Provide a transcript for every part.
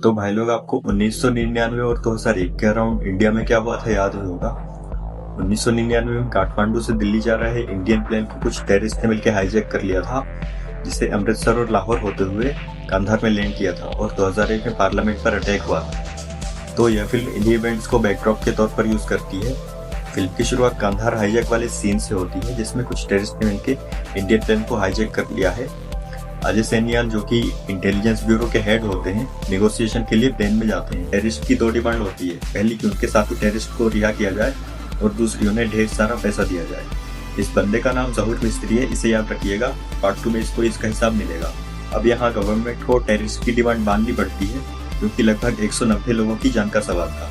तो भाई लोग, आपको 1999 और 2001 के अराउंड इंडिया में क्या हुआ था याद ही होगा। 1999 में काठमांडू से दिल्ली जा रहे इंडियन प्लेन को कुछ टेररिस्ट ने मिलकर हाईजैक कर लिया था, जिसे अमृतसर और लाहौर होते हुए कांधार में लैंड किया था और 2001 में पार्लियामेंट पर अटैक हुआ था। तो यह फिल्म इन्हीं इवेंट्स को बैकड्रॉप के तौर पर यूज करती है। फिल्म की शुरुआत कांधार हाईजैक वाले सीन से होती है, जिसमें कुछ टेररिस्ट ने मिलकर इंडियन प्लेन को हाईजैक कर लिया है। अजय सैनियाल, जो कि इंटेलिजेंस ब्यूरो के हेड होते हैं, नेगोशिएशन के लिए प्लेन में जाते हैं। टेररिस्ट की दो डिमांड होती है, पहली कि उनके साथी टेररिस्ट को रिहा किया जाए और दूसरी उन्हें ढेर सारा पैसा दिया जाए। इस बंदे का नाम जहूर मिस्त्री है, इसे याद रखिएगा, पार्ट 2 में इसको इसका हिसाब मिलेगा। अब यहाँ गवर्नमेंट को टेररिस्ट की डिमांड माननी पड़ती है, क्योंकि लगभग 190 लोगों की जान का सवाल था।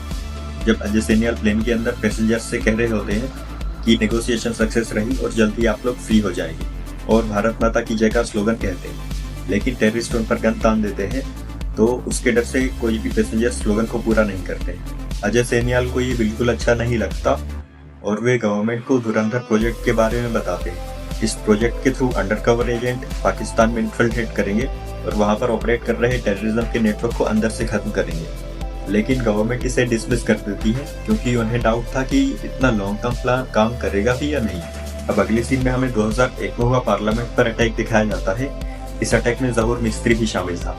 जब अजय सैनियाल प्लेन के अंदर पैसेंजर्स से कह रहे होते हैं कि नेगोशिएशन सक्सेस रही और जल्दी आप लोग फ्री हो जाएंगे और भारत माता की जय का स्लोगन कहते हैं, लेकिन टेररिस्ट उन पर गन तान देते हैं, तो उसके डर से कोई भी पैसेंजर स्लोगन को पूरा नहीं करते। अजय सैनियाल को ये बिल्कुल अच्छा नहीं लगता और वे गवर्नमेंट को धुरंधर प्रोजेक्ट के बारे में बताते हैं। इस प्रोजेक्ट के थ्रू अंडरकवर एजेंट पाकिस्तान में इन्फिल्ट्रेट करेंगे और वहां पर ऑपरेट कर रहे टेररिज्म के नेटवर्क को अंदर से खत्म करेंगे। लेकिन गवर्नमेंट इसे डिसमिस कर देती है, क्योंकि उन्हें डाउट था कि इतना लॉन्ग टर्म प्लान काम करेगा भी या नहीं। अब अगले सीन में हमें 2001 में हुआ पार्लियामेंट पर अटैक दिखाया जाता है। इस अटैक में जहूर मिस्त्री भी शामिल था।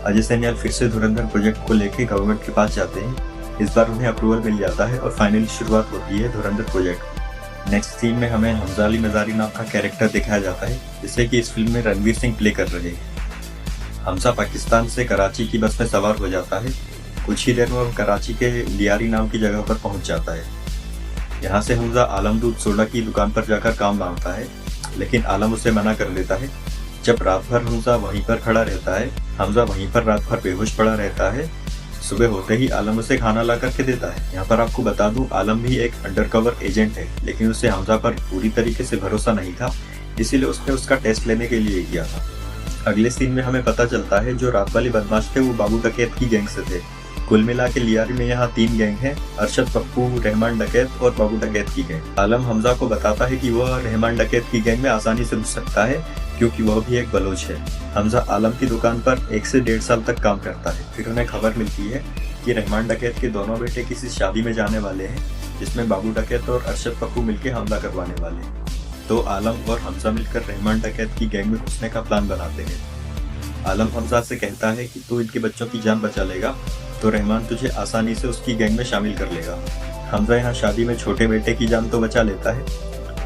अजय सैनियाल फिर से धुरंधर प्रोजेक्ट को लेकर गवर्नमेंट के पास जाते हैं। इस बार उन्हें अप्रूवल मिल जाता है और फाइनली शुरुआत होती है धुरंधर प्रोजेक्ट की। नेक्स्ट सीन में हमें हमजा अली मजारी नाम का कैरेक्टर दिखाया जाता है, जिसे कि इस फिल्म में रणवीर सिंह प्ले कर रहे हैं। हमजा पाकिस्तान से कराची की बस में सवार हो जाता है। कुछ ही देर में वो कराची के लियारी नाम की जगह पर पहुंच जाता है। यहाँ से हमजा आलम दूध सोडा की दुकान पर जाकर काम मांगता है, लेकिन आलम उसे मना कर देता है। जब रात भर हमजा वहीं पर खड़ा रहता है, हमजा वहीं पर रात भर बेहोश पड़ा रहता है। सुबह होते ही आलम उसे खाना ला करके देता है। यहाँ पर आपको बता दूं, आलम भी एक अंडरकवर एजेंट है, लेकिन उसे हमजा पर पूरी तरीके से भरोसा नहीं था, इसीलिए उसने उसका टेस्ट लेने के लिए किया था। अगले सीन में हमें पता चलता है जो रात वाले बदमाश थे वो बाबू डकैत की गैंग से थे। कुल मिला के लियारी में यहाँ 3 गैंग हैं, अरशद पप्पू, रहमान डकैत और बाबू डकैत की गैंग। आलम हमजा को बताता है कि वह रहमान डकैत की गैंग में आसानी से घुस सकता है, क्योंकि वह भी एक बलोच है। हमजा आलम की दुकान पर 1 से 1.5 साल तक काम करता है। फिर उन्हें खबर मिलती है कि रहमान डकैत के दोनों बेटे किसी शादी में जाने वाले हैं, जिसमें बाबू डकैत और अरशद पप्पू मिलकर हमला करवाने वाले हैं। तो आलम और हमजा मिलकर रहमान डकैत की गैंग में घुसने का प्लान बनाते हैं। आलम हमजा से कहता है कि तू इनके बच्चों की जान बचा लेगा तो रहमान तुझे आसानी से उसकी गैंग में शामिल कर लेगा। हमजा यहाँ शादी में छोटे बेटे की जान तो बचा लेता है,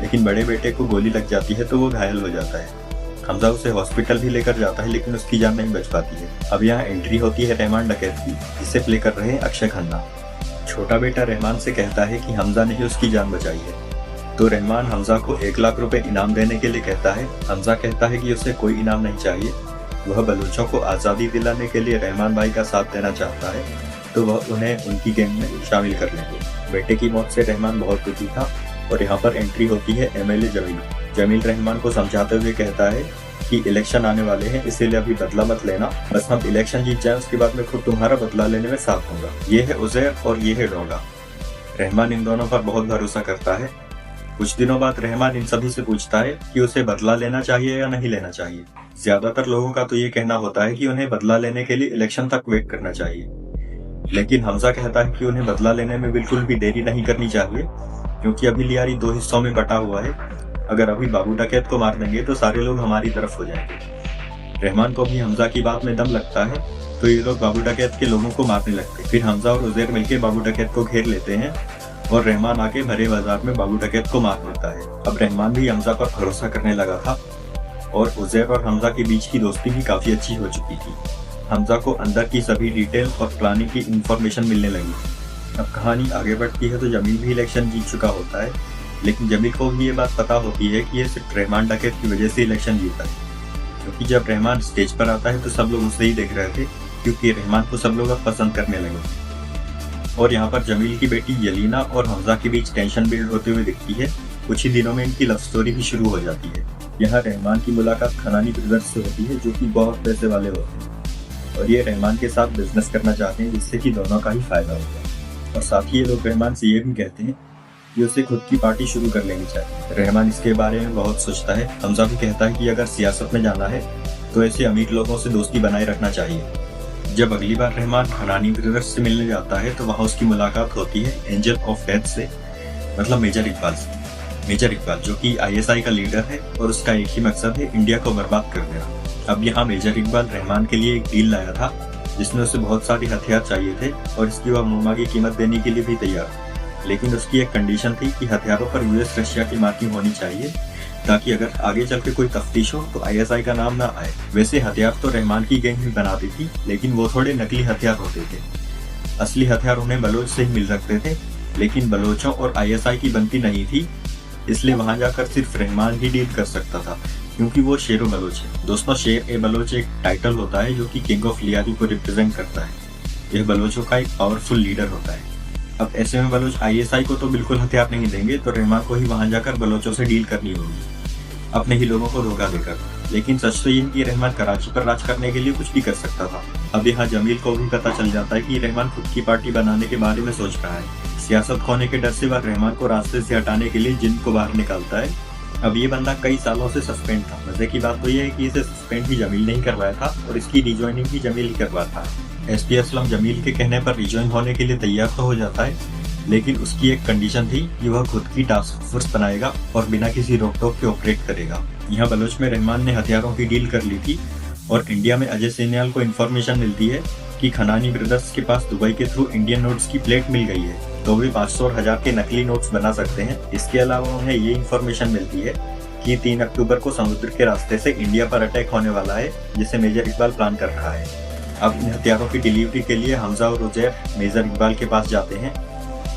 लेकिन बड़े बेटे को गोली लग जाती है तो वो घायल हो जाता है। हमजा उसे हॉस्पिटल भी लेकर जाता है, लेकिन उसकी जान नहीं बच पाती है। अब यहाँ एंट्री होती है रहमान डकैत की, जिसे प्ले कर रहे हैं अक्षय खन्ना। छोटा बेटा रहमान से कहता है कि हमजा ने ही उसकी जान बचाई है, तो रहमान हमजा को 1 लाख रुपए इनाम देने के लिए कहता है। हमजा कहता है कि उसे कोई इनाम नहीं चाहिए, वह बलूचों को आज़ादी दिलाने के लिए रहमान भाई का साथ देना चाहता है, तो वह उन्हें उनकी गैंग में शामिल कर लेंगे। बेटे की मौत से रहमान बहुत दुखी था और यहाँ पर एंट्री होती है एमएलए जमील। जमील रहमान को समझाते हुए कहता है कि इलेक्शन आने वाले हैं, इसीलिए अभी बदला मत लेना, बस हम इलेक्शन जीत जाए उसके बाद में खुद तुम्हारा बदला लेने में साथ दूंगा। ये है उजैर और ये है डोगा। रहमान इन दोनों पर बहुत भरोसा करता है। कुछ दिनों बाद रहमान इन सभी से पूछता है कि उसे बदला लेना चाहिए या नहीं लेना चाहिए। ज्यादातर लोगों का तो ये कहना होता है कि उन्हें बदला लेने के लिए इलेक्शन तक वेट करना चाहिए, लेकिन हमजा कहता है कि उन्हें बदला लेने में बिल्कुल भी देरी नहीं करनी चाहिए, क्योंकि अभी लियारी 2 हिस्सों में बटा हुआ है। अगर अभी बाबू डकैत को मार देंगे तो सारे लोग हमारी तरफ हो जाएंगे। रहमान को भी हमजा की बात में दम लगता है, तो ये लोग बाबू डकैत के लोगों को मारने लगते। फिर हमजा और उजैर मिलकर बाबू डकैत को घेर लेते हैं और रहमान आके भरे बाजार में बाबू डकैत को मार देता है। अब रहमान भी हमजा पर भरोसा करने लगा था और उजैर और हमजा के बीच की दोस्ती भी काफी अच्छी हो चुकी थी। हमजा को अंदर की सभी डिटेल और प्लानिंग की इंफॉर्मेशन मिलने लगी। अब कहानी आगे बढ़ती है तो जमील भी इलेक्शन जीत चुका होता है, लेकिन जमील को भी ये बात पता होती है कि ये सिर्फ रहमान डकैत की वजह से इलेक्शन जीता है, क्योंकि जब रहमान स्टेज पर आता है तो सब लोग उसे ही देख रहे थे, क्योंकि रहमान को सब लोग अब पसंद करने लगे। और यहाँ पर जमील की बेटी यलीना और हमजा के बीच टेंशन बिल्ड होते हुए दिखती है। कुछ ही दिनों में इनकी लव स्टोरी भी शुरू हो जाती है। यहाँ रहमान की मुलाकात खनानी ब्रदर्स से होती है, जो कि बहुत पैसे वाले होते हैं और ये रहमान के साथ बिजनेस करना चाहते हैं, जिससे कि दोनों का ही फायदा होगा। और साथ ही ये लोग रहमान से ये भी कहते हैं कि उसे खुद की पार्टी शुरू कर लेनी चाहिए। रहमान इसके बारे में बहुत सोचता है। हमजा भी कहता है कि अगर सियासत में जाना है तो ऐसे अमीर लोगों से दोस्ती बनाए रखना चाहिए। जब अगली बार रहमान हनानी ब्रदर्स से मिलने जाता है तो वहाँ उसकी मुलाकात होती है एंजल ऑफ डेथ से, मतलब मेजर इकबाल से। मेजर इकबाल जो कि ISI का लीडर है और उसका एक ही मकसद है इंडिया को बर्बाद कर देना। अब यहाँ मेजर इकबाल रहमान के लिए एक डील लाया था जिसमें उसे बहुत सारे हथियार चाहिए थे और इसकी वह मुम्मा की कीमत देने के लिए भी तैयार था। लेकिन उसकी एक कंडीशन थी कि हथियारों पर US रशिया की मार्किंग होनी चाहिए ताकि अगर आगे चल के कोई तफ्तीश हो तो ISI का नाम ना आए। वैसे हथियार तो रहमान की गैंग भी बनाती थी लेकिन वो थोड़े नकली हथियार होते थे। असली हथियार उन्हें बलोच से ही मिल सकते थे, लेकिन बलोचों और ISI की बनती नहीं थी, इसलिए वहां जाकर सिर्फ रहमान ही डील कर सकता था क्योंकि वो शेर बलोच है। दोस्तों, शेर ए बलोच एक टाइटल होता है जो कि किंग ऑफ लियारी को रिप्रेजेंट करता है। यह बलोचों का एक पावरफुल लीडर होता है। अब ऐसे में बलोच ISI को तो बिल्कुल हथियार नहीं देंगे, तो रहमान को ही वहां जाकर बलोचों से डील करनी होगी अपने ही लोगों को धोखा देकर। लेकिन सच तो यह कि रहमान कराची पर राज करने के लिए कुछ भी कर सकता था। अब यहाँ जमील को भी पता चल जाता है कि रहमान खुद की पार्टी बनाने के बारे में सोच रहा है। सियासत खोने के डर से वह रहमान को रास्ते से हटाने के लिए जिन को बाहर निकालता है। अब ये बंदा कई सालों से सस्पेंड था। मजे की बात तो यह है कि इसे सस्पेंड भी जमील ने ही करवाया था और इसकी रिज्वाइनिंग भी जमील ही करवाया था। SP असलम जमील के कहने पर रिज्वाइन होने के लिए तैयार तो हो जाता है, लेकिन उसकी एक कंडीशन थी कि वह खुद की टास्क फोर्स बनाएगा और बिना किसी रोक टोक के ऑपरेट करेगा। यहाँ बलोच में रहमान ने हथियारों की डील कर ली थी और इंडिया में अजय सिन्याल को इन्फॉर्मेशन मिलती है कि खनानी ब्रदर्स के पास दुबई के थ्रू इंडियन नोट्स की प्लेट मिल गई है, तो वे 500 और 1000 के नकली नोट्स बना सकते हैं। इसके अलावा उन्हें ये इन्फॉर्मेशन मिलती है कि 3 अक्टूबर को समुद्र के रास्ते से इंडिया पर अटैक होने वाला है, जिसे मेजर इकबाल प्लान कर रहा है। अब इन हथियारों की डिलीवरी के लिए हमजा और उजैर मेजर इकबाल के पास जाते हैं।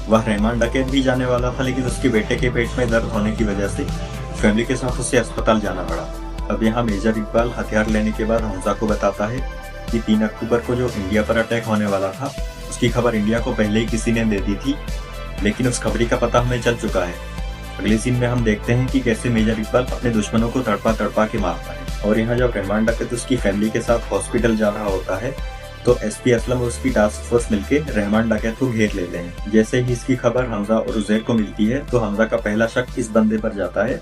वह रहमान डकैत भी जाने वाला था, लेकिन उसके बेटे के पेट में दर्द होने की वजह से फैमिली के साथ उसे अस्पताल जाना पड़ा। अब यहाँ मेजर इकबाल हथियार लेने के बाद हमजा को बताता है कि 3 अक्टूबर को जो इंडिया पर अटैक होने वाला था उसकी खबर इंडिया को पहले ही किसी ने दे दी थी, लेकिन उस खबरी का पता हमें चल चुका है। अगले सीन में हम देखते हैं कि कैसे मेजर इकबाल अपने दुश्मनों को तड़पा तड़पा के मारता है। और यहाँ जब रहमान डकैत उसकी फैमिली के साथ हॉस्पिटल जा रहा होता है तो SP असलम और उसकी टास्क फोर्स मिलकर रहमान डकैत को घेर लेते हैं। जैसे ही इसकी खबर हमजा और उजैर को मिलती है तो हमजा का पहला शक इस बंदे पर जाता है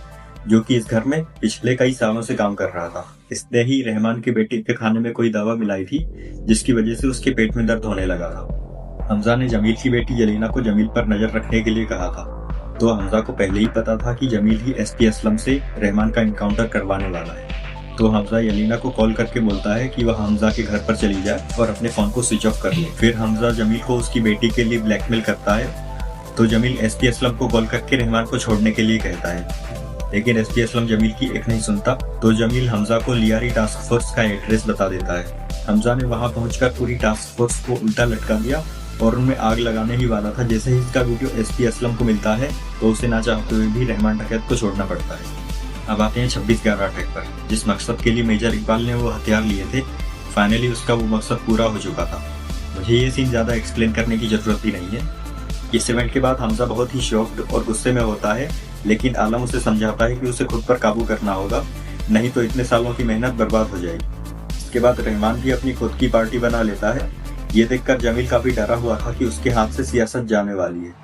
जो कि इस घर में पिछले कई सालों से काम कर रहा था। इसने ही रहमान के बेटे के खाने में कोई दवा मिलाई थी जिसकी वजह से उसके पेट में दर्द होने लगा था। हमजा ने जमील की बेटी जलीना को जमील पर नजर रखने के लिए कहा था, तो हमजा को पहले ही पता था कि जमील ही SP असलम से रहमान का इनकाउंटर करवाने वाला है। तो हमजा यलीना को कॉल करके बोलता है कि वह हमजा के घर पर चली जाए और अपने फोन को स्विच ऑफ कर ले। फिर हमजा जमील को उसकी बेटी के लिए ब्लैकमेल करता है, तो जमील SP असलम को कॉल करके रहमान को छोड़ने के लिए कहता है, लेकिन SP असलम जमील की एक नहीं सुनता। तो जमील हमजा को लियारी टास्क फोर्स का एड्रेस बता देता है। हमजा ने वहां पहुंचकर पूरी टास्क फोर्स को उल्टा लटका दिया और उनमें आग लगाने ही वाला था। जैसे ही इसका वीडियो SP असलम को मिलता है तो उसे ना चाहते हुए भी रहमान डकैत को छोड़ना पड़ता है। अब आते हैं 26/11 अटैक पर। जिस मकसद के लिए मेजर इकबाल ने वो हथियार लिए थे, फाइनली उसका वो मकसद पूरा हो चुका था। मुझे ये सीन ज्यादा एक्सप्लेन करने की जरूरत भी नहीं है। इस इवेंट के बाद हमजा बहुत ही शॉक्ड और गुस्से में होता है, लेकिन आलम उसे समझाता है कि उसे खुद पर काबू करना होगा, नहीं तो इतने सालों की मेहनत बर्बाद हो जाएगी। इसके बाद रहमान भी अपनी खुद की पार्टी बना लेता है। ये देखकर जमील काफी डरा हुआ था कि उसके हाथ से सियासत जाने वाली है।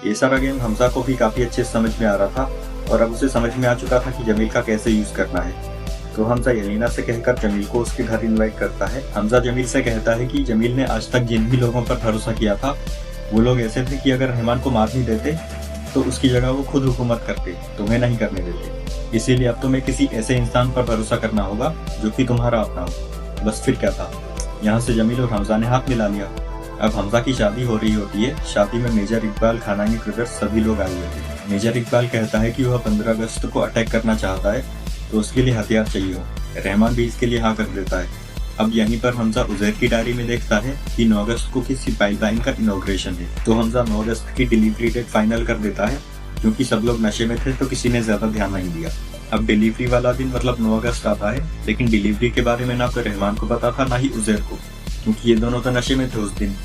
ये सारा गेम हमजा को भी काफी अच्छे समझ में आ रहा था और अब उसे समझ में आ चुका था कि जमील का कैसे यूज करना है। तो हमजा यलीना से कहकर जमील को उसके घर इनवाइट करता है। हमजा जमील से कहता है कि जमील ने आज तक जिन भी लोगों पर भरोसा किया था वो लोग ऐसे थे कि अगर रहमान को मार नहीं देते तो उसकी जगह वो खुद हुकूमत करते, तुम्हें नहीं करने देते। इसीलिए अब तुम्हें किसी ऐसे इंसान पर भरोसा करना होगा जो कि तुम्हारा अपना हो। बस फिर क्या था, यहाँ से जमील और हमजा ने हाथ मिला लिया। अब हमजा की शादी हो रही होती है। शादी में मेजर इकबाल, खनानी ब्रदर्स सभी लोग आए हुए थे। मेजर इकबाल कहता है कि वह 15 अगस्त को अटैक करना चाहता है, तो उसके लिए हथियार चाहिए हो। रहमान भी इसके लिए हाँ कर देता है। अब यहीं पर हमजा उजैर की डायरी में देखता है कि 9 अगस्त को किसी पाइपलाइन का इनॉग्रेशन है, तो हमजा 9 अगस्त की डिलीवरी डेट फाइनल कर देता है। क्योंकि सब लोग नशे में थे तो किसी ने ज्यादा ध्यान नहीं दिया। अब डिलीवरी वाला दिन मतलब 9 अगस्त आता है, लेकिन डिलीवरी के बारे में ना तो रहमान को पता था ना ही उजैर को, क्योंकि ये दोनों तो नशे में थे उस दिन।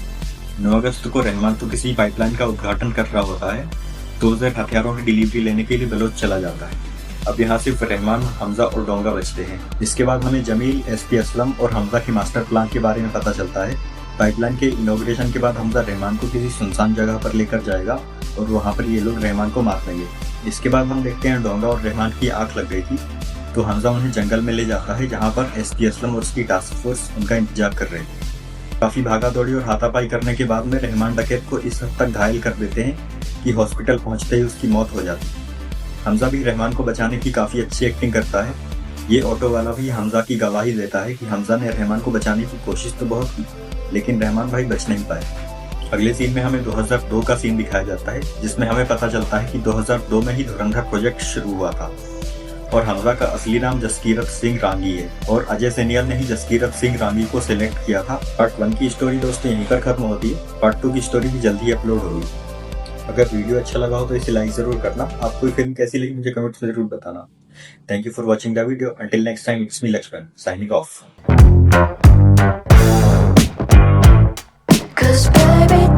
9 अगस्त को रहमान तो किसी पाइपलाइन का उद्घाटन कर रहा होता है, तो उजैर हथियारों की डिलीवरी लेने के लिए बलोच चला जाता है। अब यहाँ सिर्फ रहमान, हमजा और डोंगा बचते हैं। इसके बाद हमें जमील, SP असलम और हमजा के मास्टर प्लान के बारे में पता चलता है। पाइपलाइन के इनॉग्रेशन के बाद हमजा रहमान को किसी सुनसान जगह पर लेकर जाएगा और वहाँ पर ये लोग रहमान को मार देंगे। इसके बाद हम देखते हैं डोंगा और रहमान की आंख लग गई थी, तो हमजा उन्हें जंगल में ले जाता है जहाँ पर SP असलम और उसकी टास्क फोर्स उनका इंतजार कर रहे थे। काफी भागा दौड़ी और हाथापाई करने के बाद में रहमान डकैत को इस हद तक घायल कर देते हैं कि हॉस्पिटल पहुंचते ही उसकी मौत हो जाती है। हमजा भी रहमान को बचाने की काफी अच्छी एक्टिंग करता है। ये ऑटो वाला भी हमजा की गवाही देता है कि हमजा ने रहमान को बचाने की कोशिश तो बहुत की, लेकिन रहमान भाई बच नहीं पाए। अगले सीन में हमें 2002 का सीन दिखाया जाता है, जिसमें हमें पता चलता है कि 2002 में ही धुरंधर प्रोजेक्ट शुरू हुआ था और हमजा का असली नाम जसकीरत सिंह रांगी है और अजय सैनियल ने ही जसकीरत सिंह रांगी को सिलेक्ट किया था। पार्ट 1 की स्टोरी दोस्तों यहीं पर खत्म होती है। पार्ट 2 की स्टोरी भी जल्द ही अपलोड होगी। अगर वीडियो अच्छा लगा हो तो इसे लाइक जरूर करना। आपको फिल्म कैसी लगी मुझे कमेंट्स में जरूर बताना। Thank you for watching the video. Until next time, it's me Lakshman signing off. 'Cause baby